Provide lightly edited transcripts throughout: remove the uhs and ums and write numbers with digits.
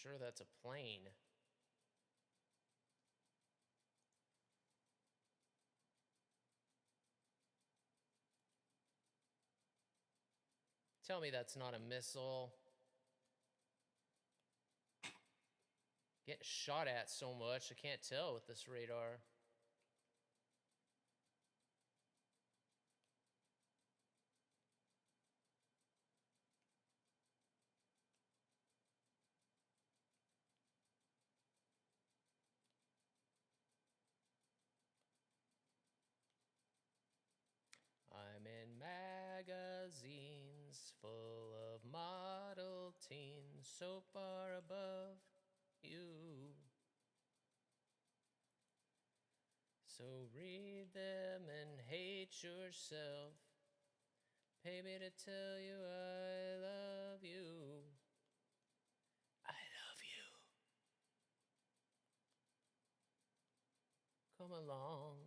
sure that's a plane. Tell me that's not a missile. Getting shot at so much, I can't tell with this radar. I'm in magazines full of model teens so far above you. So read them and hate yourself. Pay me to tell you I love you. I love you. Come along.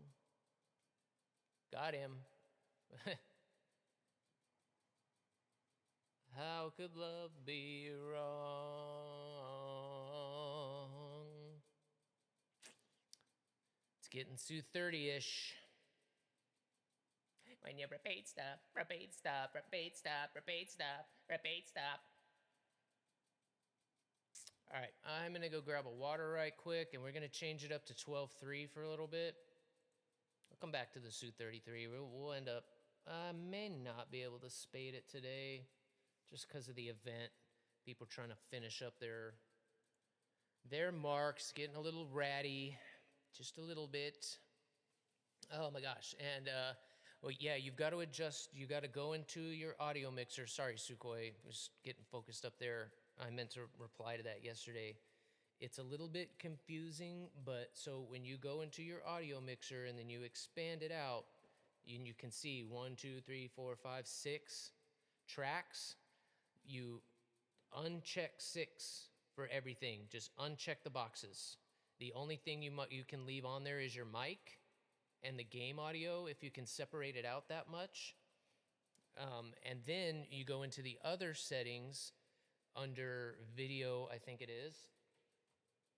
Got him. How could love be wrong? It's getting to 30-ish. When you repeat stuff, repeat stuff, repeat stuff, repeat stuff, repeat stuff. All right, I'm gonna go grab a water right quick, and we're gonna change it up to 12.3 for a little bit. I'll come back to the Su-33. We'll end up, I may not be able to spade it today just because of the event. People trying to finish up their marks, getting a little ratty, just a little bit. Oh my gosh. And, well, yeah, you've got to adjust. You got to go into your audio mixer. Sorry, Sukhoi, was getting focused up there. I meant to reply to that yesterday. It's a little bit confusing, but so when you go into your audio mixer and then you expand it out, you can see 1, 2, 3, 4, 5, 6 tracks. You uncheck 6 for everything. Just uncheck the boxes. The only thing you can leave on there is your mic and the game audio, if you can separate it out that much. And then you go into the other settings under video, I think it is.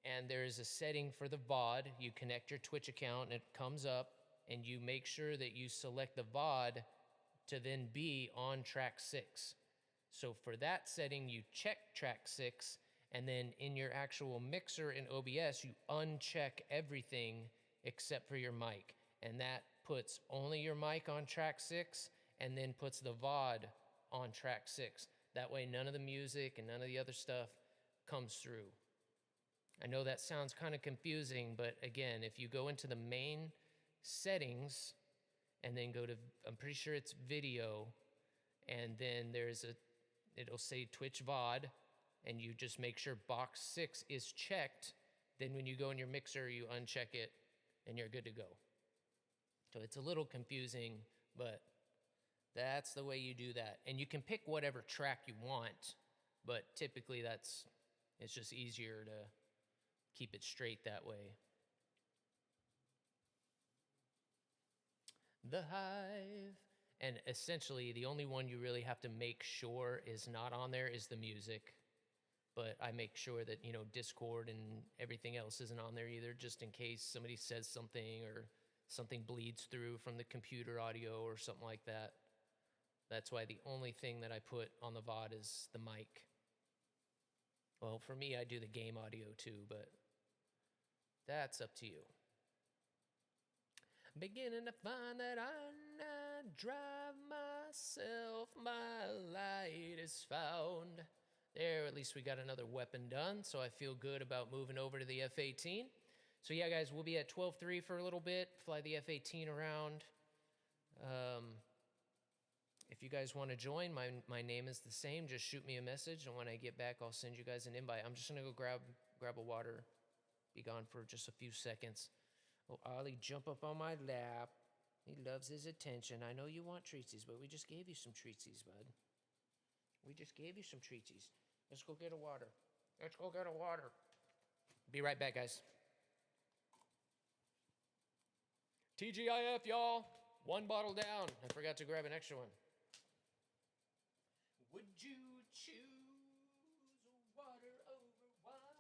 And there's a setting for the VOD. You connect your Twitch account and it comes up, and you make sure that you select the VOD to then be on track 6. So for that setting, you check track 6, and then in your actual mixer in OBS, you uncheck everything except for your mic. And that puts only your mic on track 6 and then puts the VOD on track 6. That way none of the music and none of the other stuff comes through. I know that sounds kind of confusing, but again, if you go into the main settings and then go to, I'm pretty sure it's video, and then it'll say Twitch VOD, and you just make sure box 6 is checked. Then when you go in your mixer, you uncheck it and you're good to go. So it's a little confusing, but that's the way you do that. And you can pick whatever track you want, but typically it's just easier to keep it straight that way. The Hive. And essentially, the only one you really have to make sure is not on there is the music. But I make sure that, Discord and everything else isn't on there either, just in case somebody says something or something bleeds through from the computer audio or something like that. That's why the only thing that I put on the VOD is the mic. Well, for me, I do the game audio too, but that's up to you. Beginning to find that I drive myself, my light is found. There, at least we got another weapon done, so I feel good about moving over to the F-18. So yeah, guys, we'll be at 12.3 for a little bit, fly the F-18 around. If you guys want to join, my name is the same. Just shoot me a message, and when I get back, I'll send you guys an invite. I'm just going to go grab a water, be gone for just a few seconds. Oh, Ollie, jump up on my lap. He loves his attention. I know you want treatsies, but we just gave you some treatsies, bud. We just gave you some treatsies. Let's go get a water. Let's go get a water. Be right back, guys. TGIF, y'all. One bottle down. I forgot to grab an extra one. Would you choose water over wine?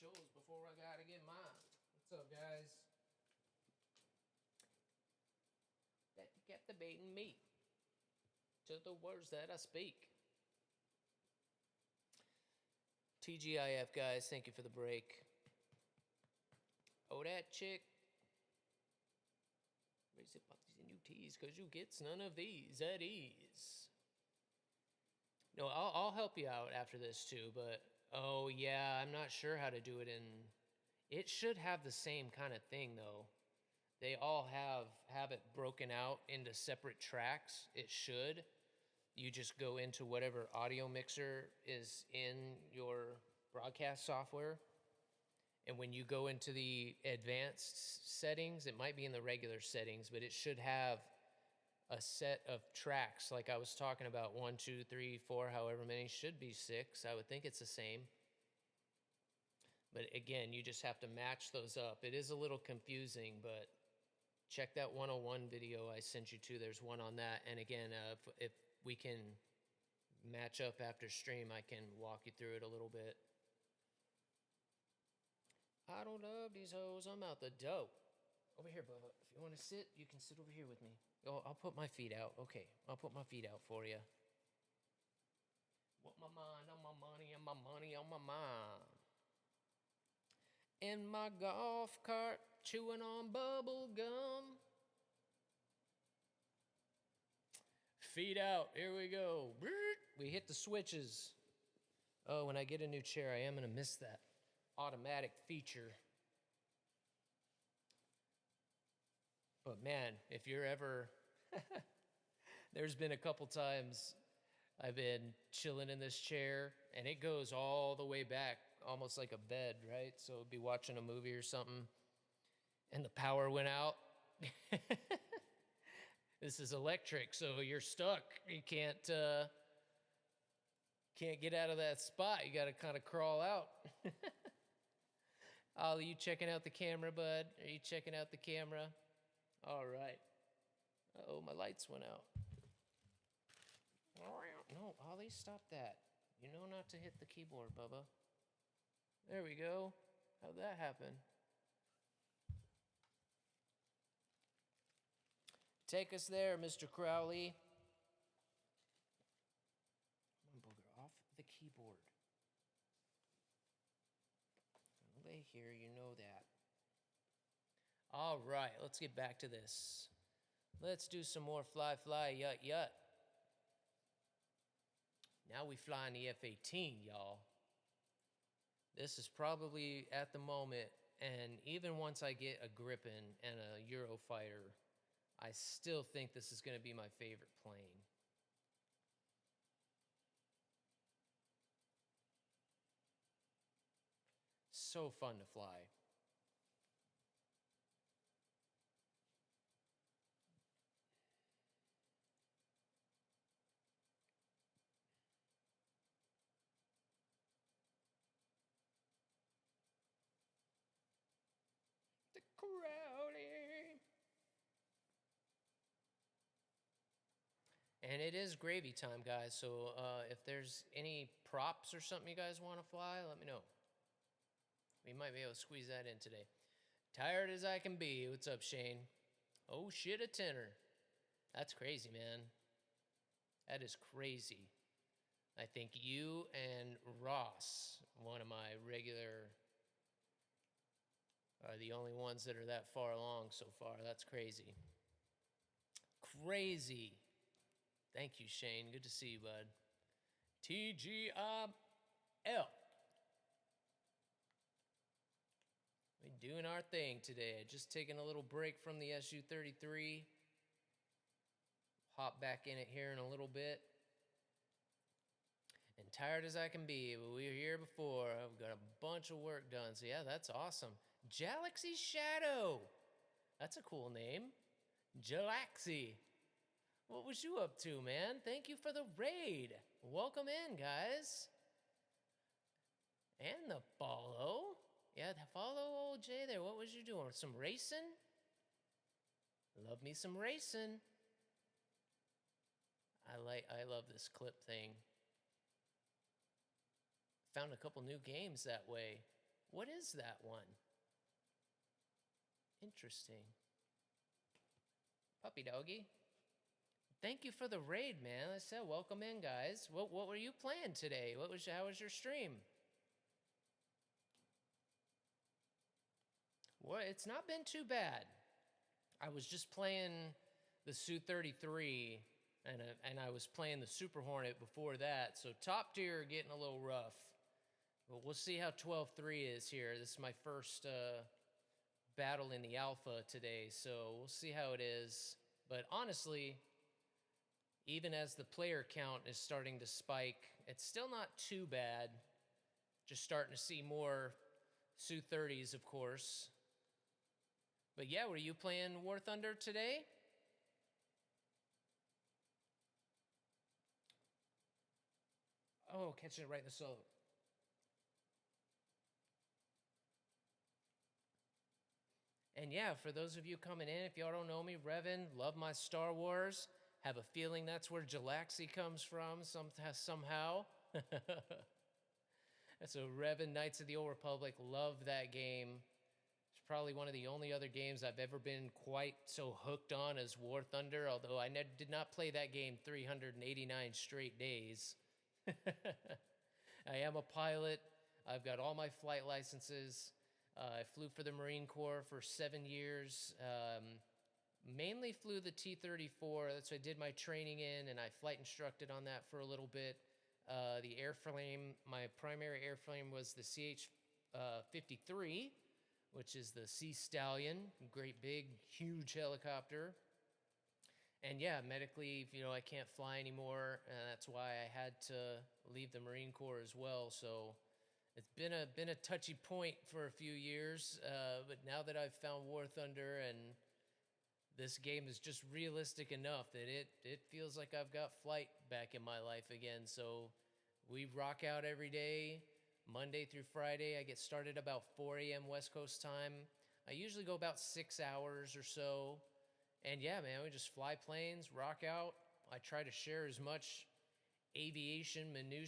shows before I gotta get mine. What's up, guys? That you captivating me to the words that I speak. TGIF, guys, thank you for the break. Oh, that chick. Raise it about these new teas, because you gets none of these at ease. No, I'll help you out after this, too, but, oh, yeah, I'm not sure how to do it in... It should have the same kind of thing, though. They all have it broken out into separate tracks. It should. You just go into whatever audio mixer is in your broadcast software. And when you go into the advanced settings, it might be in the regular settings, but it should have a set of tracks like I was talking about, 1, 2, 3, 4, however many, should be 6. I would think it's the same. But again, you just have to match those up. It is a little confusing, but check that 101 video I sent you to. There's one on that. And again, if we can match up after stream, I can walk you through it a little bit. I don't love these hoes. I'm out the dope. Over here, Bubba. If you want to sit, you can sit over here with me. Oh, I'll put my feet out. Okay, I'll put my feet out for you. Want my mind on my money and my money on my mind. In my golf cart, chewing on bubble gum. Feet out. Here we go. We hit the switches. Oh, when I get a new chair, I am going to miss that automatic feature. But man, if you're ever... There's been a couple times I've been chilling in this chair, and it goes all the way back, almost like a bed, right? So I'd be watching a movie or something, and the power went out. This is electric, so you're stuck. You can't get out of that spot. You got to kind of crawl out. Ollie, you checking out the camera, bud? Are you checking out the camera? All right. Uh-oh, my lights went out. No, Ollie, stop that. You know not to hit the keyboard, Bubba. There we go. How'd that happen? Take us there, Mr. Crowley. Booger, off the keyboard. Lay here, you know that. All right, let's get back to this. Let's do some more fly, fly, yut, yut. Now we fly in the F-18, y'all. This is probably at the moment, and even once I get a Gripen and a Eurofighter, I still think this is going to be my favorite plane. So fun to fly. The Crowley. And it is gravy time, guys, so if there's any props or something you guys want to fly, let me know. We might be able to squeeze that in today. Tired as I can be. What's up, Shane? Oh, shit, a tenner. That's crazy, man. That is crazy. I think you and Ross, one of my regular, are the only ones that are that far along so far. That's crazy. Crazy. Thank you, Shane. Good to see you, bud. TGIL. We're doing our thing today. Just taking a little break from the Su-33. Hop back in it here in a little bit. And tired as I can be, but we were here before. I've got a bunch of work done. So yeah, that's awesome. Galaxy Shadow. That's a cool name. Galaxy. What was you up to, man? Thank you for the raid. Welcome in, guys. And the follow. Yeah, follow old Jay there. What was you doing? Some racing? Love me some racing. I love this clip thing. Found a couple new games that way. What is that one? Interesting. Puppy doggy. Thank you for the raid, man. I said, welcome in, guys. What were you playing today? How was your stream? Well, it's not been too bad. I was just playing the Su-33, and I was playing the Super Hornet before that. So top tier getting a little rough. But we'll see how 12.3 is here. This is my first battle in the alpha today, so we'll see how it is. But honestly, even as the player count is starting to spike, it's still not too bad. Just starting to see more Su-30s, of course. But yeah, were you playing War Thunder today? Oh, catching it right in the solo. And yeah, for those of you coming in, if y'all don't know me, Revan, love my Star Wars. Have a feeling that's where Jalaxy comes from somehow. So Revan, Knights of the Old Republic, love that game. It's probably one of the only other games I've ever been quite so hooked on as War Thunder, although I did not play that game 389 straight days. I am a pilot. I've got all my flight licenses. I flew for the Marine Corps for 7 years. Mainly flew the T-34. That's what I did my training in, and I flight instructed on that for a little bit. The airframe, my primary airframe was the CH-53, which is the Sea Stallion, great big, huge helicopter. And yeah, medically, I can't fly anymore, and that's why I had to leave the Marine Corps as well. So it's been a touchy point for a few years, but now that I've found War Thunder and this game is just realistic enough that it feels like I've got flight back in my life again. So we rock out every day, Monday through Friday. I get started about 4 a.m. West Coast time. I usually go about 6 hours or so. And yeah, man, we just fly planes, rock out. I try to share as much aviation minutia